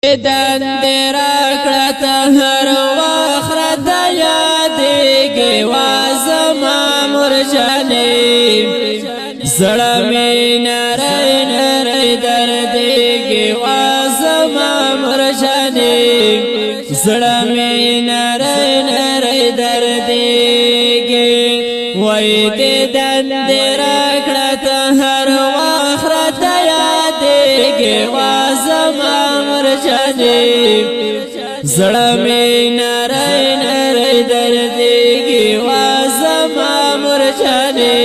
دند راکړه هر وخت یادېږي وازما مرجانې زړه مې نری نری دردېږي وازما مرجانې زړه مې نری نری دردېږي وای دې دند راکړه هر وخت یادېږي وازما زړه مې نری نری دردېږي وازما مرجانې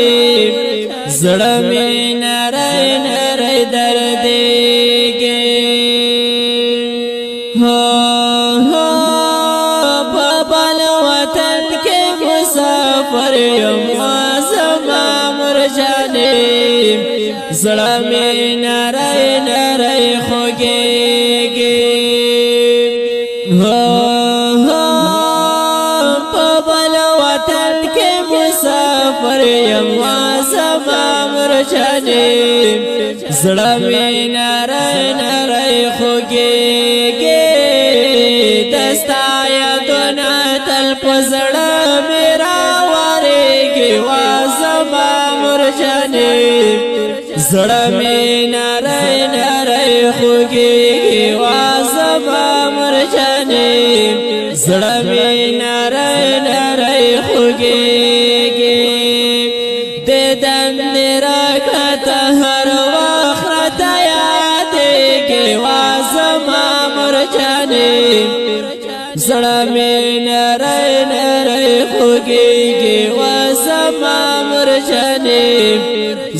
زړه مې نری نری دردېږي په بل وطن کې مسافر یم وازما مرجانې زړه مې نری نری خوږېږي په بل وطن کې مسافر یم وازما مرجانې زړه مې نری نری خوږېږي دستا یادونه تل په زړه مې راورېږي وازما مرجانې زړه مې نری نری خوږېږي وازما مرجانې زړه مې نری نری خوږېږي دې دند راکړه هر وخت یادېږي وازما مرجانې زړه مې نری نری خوږېږي وازما مرجانې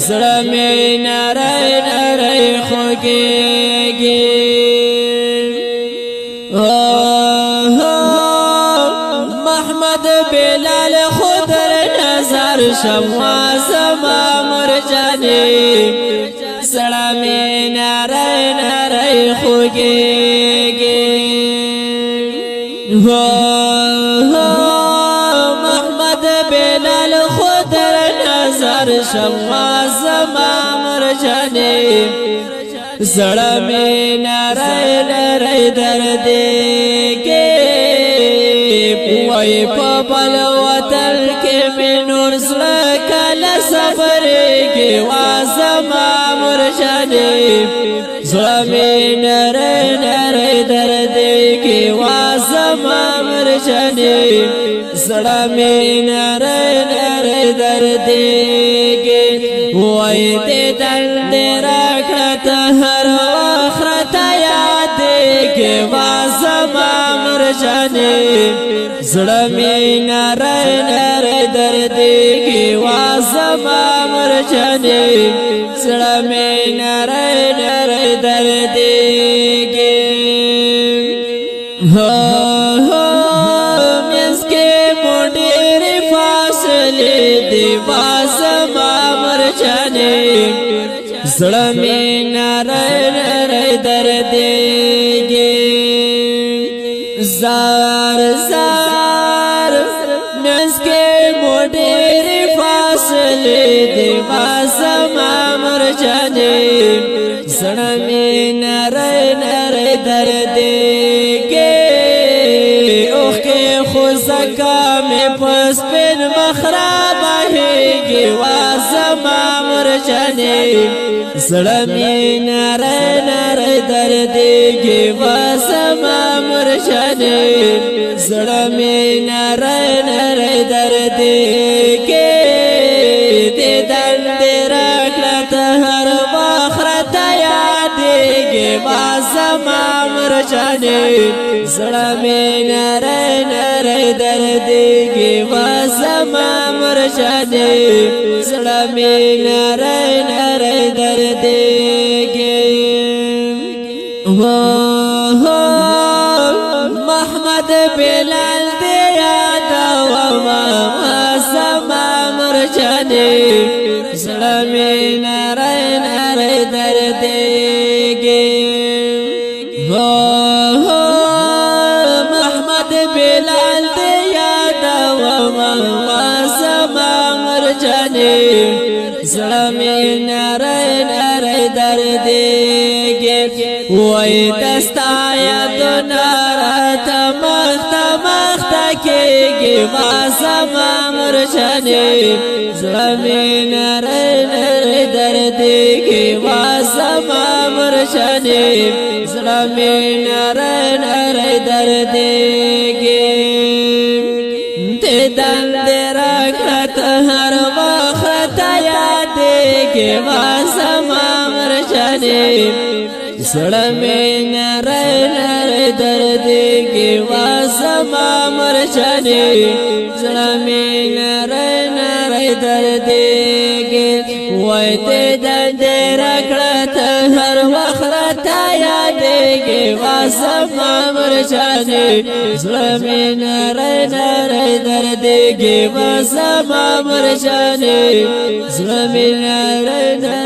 زړه مې نری نری خوږېږي محمد بلال خضر نظر شم وازما مرجانې زړه مې نری نری خوږېږي محمد بلال خضر نظر شم وازما مرجانې زړه مې نری نری دردېږي وای په بل وطن کې مې نور زړه کله صبرېږي وازما مرجانې زړه مې نری نری دردېږي وازما مرجانې زړه مې نری نری دردېږي وای دې دند راکړه هر وخت یادېږي وازما مرجانې زړه مې نری نری دردېږي وازما مرجانې زړه مې نری نری دردېږي منځ کې مو ډېرې فاصلې دي وازما مرجانې زړه مې نری نری دردېږي زار زار منځ کې مو ډېرې فاصلې دي وازما مرجانې زړه مې نری نری دردېږي اوښکې خو ځکه مې په سپین مخ رابهېږي وازما مرجانې زړه مې نری نری دردېږي وازما مرجانې زړه مې نری نری دردېږي دې دند راکړه هر وخت یادېږي وازما مرجانې زړه مې نری نری دردېږي وازما مرجانې زړه مې نری نری دردېږي محمد بلال دې یادومه وازما مرجانې زړه مې نری نری دردېږي محمد بلال دې یادومه وازما مرجانې زړه مې نری نری دردېږي وای دستا یادونه راته مخته مخته کېږي ما زما مرجانې زړه مې نری نری دردېږي ما زما مرجانې زړه مې نری نری دردېږي دندې راکړه ته هر وخت یادېږي ما زما مرجانې زړه مې نری نری دردېږي ما زما مرجانې زړه مې نری نری دردېږي وای دې دندې راکړه ته هر وخت راته یادېږي ما زما مرجانې زړه مې نری نری دردېږي ما زما مرجانې زړه مې نری نری